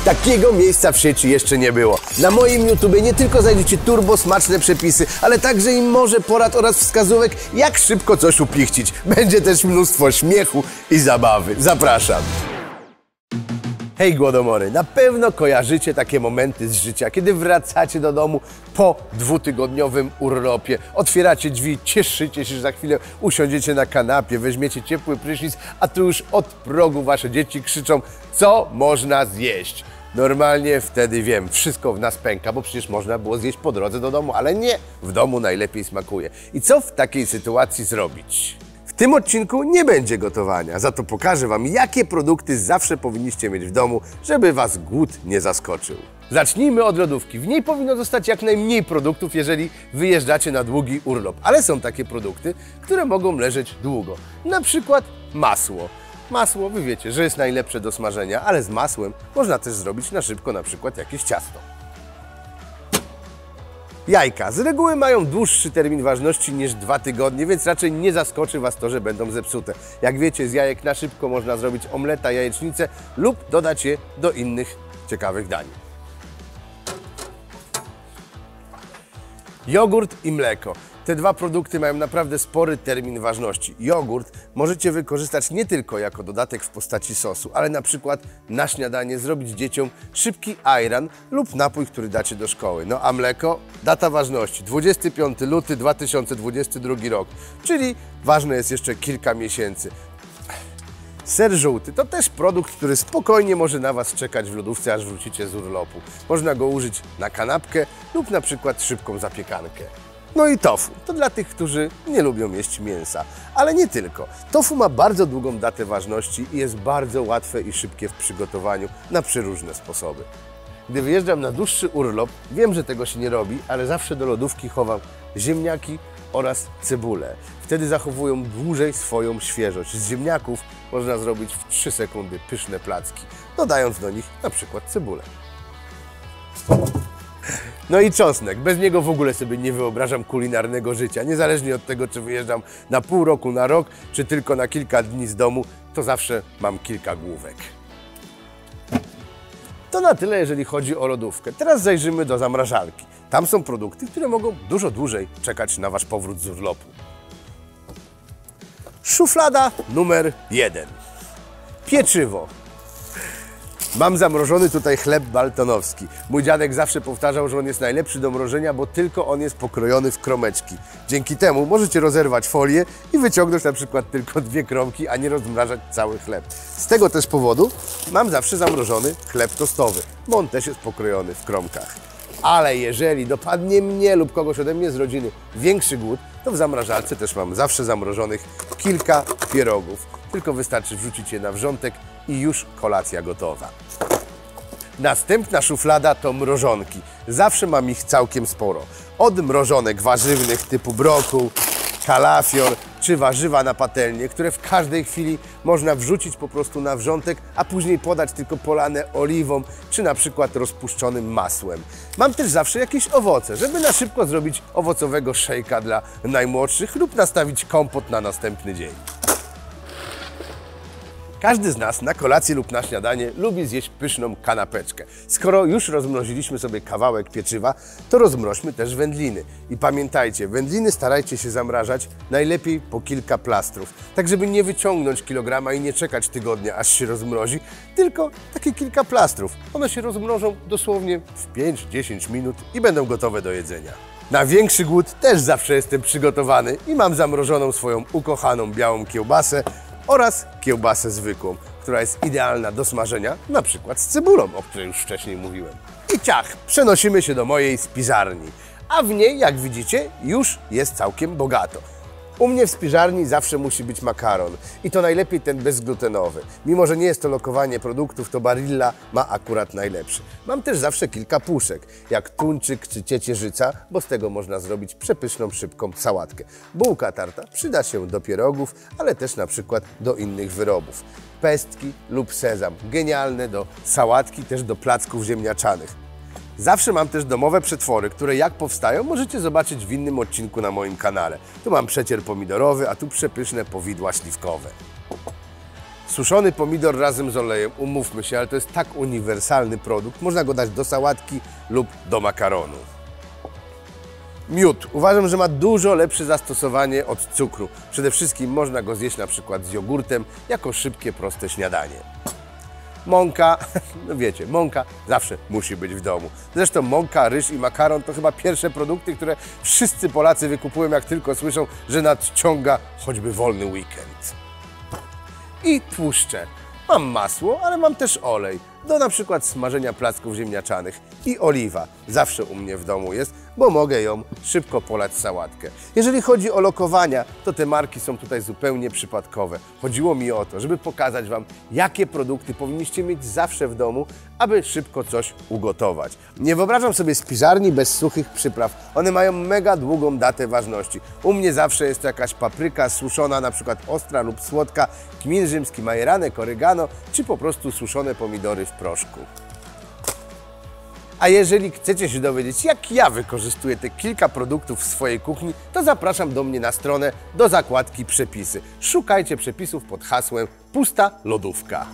Takiego miejsca w sieci jeszcze nie było. Na moim YouTubie nie tylko znajdziecie turbo smaczne przepisy, ale także i morze porad oraz wskazówek, jak szybko coś upichcić. Będzie też mnóstwo śmiechu i zabawy. Zapraszam. Hej głodomory, na pewno kojarzycie takie momenty z życia, kiedy wracacie do domu po dwutygodniowym urlopie. Otwieracie drzwi, cieszycie się, że za chwilę usiądziecie na kanapie, weźmiecie ciepły prysznic, a tu już od progu wasze dzieci krzyczą, co można zjeść. Normalnie wtedy wiem, wszystko w nas pęka, bo przecież można było zjeść po drodze do domu, ale nie, w domu najlepiej smakuje. I co w takiej sytuacji zrobić? W tym odcinku nie będzie gotowania, za to pokażę wam, jakie produkty zawsze powinniście mieć w domu, żeby was głód nie zaskoczył. Zacznijmy od lodówki. W niej powinno zostać jak najmniej produktów, jeżeli wyjeżdżacie na długi urlop. Ale są takie produkty, które mogą leżeć długo. Na przykład masło. Masło, wy wiecie, że jest najlepsze do smażenia, ale z masłem można też zrobić na szybko na przykład jakieś ciasto. Jajka z reguły mają dłuższy termin ważności niż 2 tygodnie, więc raczej nie zaskoczy was to, że będą zepsute. Jak wiecie, z jajek na szybko można zrobić omleta, jajecznicę lub dodać je do innych ciekawych dań. Jogurt i mleko. Te dwa produkty mają naprawdę spory termin ważności. Jogurt możecie wykorzystać nie tylko jako dodatek w postaci sosu, ale na przykład na śniadanie zrobić dzieciom szybki ajran lub napój, który dacie do szkoły. No a mleko? Data ważności 25 luty 2022 rok, czyli ważne jest jeszcze kilka miesięcy. Ser żółty to też produkt, który spokojnie może na was czekać w lodówce, aż wrócicie z urlopu. Można go użyć na kanapkę lub na przykład szybką zapiekankę. No i tofu, to dla tych, którzy nie lubią jeść mięsa, ale nie tylko. Tofu ma bardzo długą datę ważności i jest bardzo łatwe i szybkie w przygotowaniu na przeróżne sposoby. Gdy wyjeżdżam na dłuższy urlop, wiem, że tego się nie robi, ale zawsze do lodówki chowam ziemniaki oraz cebulę. Wtedy zachowują dłużej swoją świeżość. Z ziemniaków można zrobić w 3 sekundy pyszne placki, dodając do nich na przykład cebulę. No i czosnek. Bez niego w ogóle sobie nie wyobrażam kulinarnego życia. Niezależnie od tego, czy wyjeżdżam na pół roku, na rok, czy tylko na kilka dni z domu, to zawsze mam kilka główek. To na tyle, jeżeli chodzi o lodówkę. Teraz zajrzymy do zamrażalki. Tam są produkty, które mogą dużo dłużej czekać na wasz powrót z urlopu. Szuflada numer 1. Pieczywo. Mam zamrożony tutaj chleb baltonowski. Mój dziadek zawsze powtarzał, że on jest najlepszy do mrożenia, bo tylko on jest pokrojony w kromeczki. Dzięki temu możecie rozerwać folię i wyciągnąć na przykład tylko 2 kromki, a nie rozmrażać cały chleb. Z tego też powodu mam zawsze zamrożony chleb tostowy, bo on też jest pokrojony w kromkach. Ale jeżeli dopadnie mnie lub kogoś ode mnie z rodziny większy głód, to w zamrażalce też mam zawsze zamrożonych kilka pierogów. Tylko wystarczy wrzucić je na wrzątek i już kolacja gotowa. Następna szuflada to mrożonki. Zawsze mam ich całkiem sporo. Od mrożonek warzywnych typu brokuł, kalafior czy warzywa na patelnię, które w każdej chwili można wrzucić po prostu na wrzątek, a później podać tylko polane oliwą czy na przykład rozpuszczonym masłem. Mam też zawsze jakieś owoce, żeby na szybko zrobić owocowego szejka dla najmłodszych lub nastawić kompot na następny dzień. Każdy z nas na kolację lub na śniadanie lubi zjeść pyszną kanapeczkę. Skoro już rozmroziliśmy sobie kawałek pieczywa, to rozmroźmy też wędliny. I pamiętajcie, wędliny starajcie się zamrażać najlepiej po kilka plastrów, tak żeby nie wyciągnąć kilograma i nie czekać tygodnia, aż się rozmrozi, tylko takie kilka plastrów. One się rozmrożą dosłownie w 5-10 minut i będą gotowe do jedzenia. Na większy głód też zawsze jestem przygotowany i mam zamrożoną swoją ukochaną białą kiełbasę oraz kiełbasę zwykłą, która jest idealna do smażenia, na przykład z cebulą, o której już wcześniej mówiłem. I ciach, przenosimy się do mojej spiżarni, a w niej, jak widzicie, już jest całkiem bogato. U mnie w spiżarni zawsze musi być makaron i to najlepiej ten bezglutenowy. Mimo że nie jest to lokowanie produktów, to Barilla ma akurat najlepszy. Mam też zawsze kilka puszek, jak tuńczyk czy ciecierzyca, bo z tego można zrobić przepyszną, szybką sałatkę. Bułka tarta przyda się do pierogów, ale też na przykład do innych wyrobów. Pestki lub sezam, genialne do sałatki, też do placków ziemniaczanych. Zawsze mam też domowe przetwory, które jak powstają możecie zobaczyć w innym odcinku na moim kanale. Tu mam przecier pomidorowy, a tu przepyszne powidła śliwkowe. Suszony pomidor razem z olejem, umówmy się, ale to jest tak uniwersalny produkt. Można go dać do sałatki lub do makaronu. Miód. Uważam, że ma dużo lepsze zastosowanie od cukru. Przede wszystkim można go zjeść na przykład z jogurtem jako szybkie, proste śniadanie. Mąka, no wiecie, mąka zawsze musi być w domu. Zresztą mąka, ryż i makaron to chyba pierwsze produkty, które wszyscy Polacy wykupują, jak tylko słyszą, że nadciąga choćby wolny weekend. I tłuszcze. Mam masło, ale mam też olej. Do na przykład smażenia placków ziemniaczanych. I oliwa. Zawsze u mnie w domu jest, bo mogę ją szybko polać w sałatkę. Jeżeli chodzi o lokowania, to te marki są tutaj zupełnie przypadkowe. Chodziło mi o to, żeby pokazać Wam, jakie produkty powinniście mieć zawsze w domu, aby szybko coś ugotować. Nie wyobrażam sobie spiżarni bez suchych przypraw. One mają mega długą datę ważności. U mnie zawsze jest to jakaś papryka suszona, na przykład ostra lub słodka, kmin rzymski, majeranek, oregano, czy po prostu suszone pomidory w proszku. A jeżeli chcecie się dowiedzieć, jak ja wykorzystuję te kilka produktów w swojej kuchni, to zapraszam do mnie na stronę do zakładki Przepisy. Szukajcie przepisów pod hasłem Pusta Lodówka.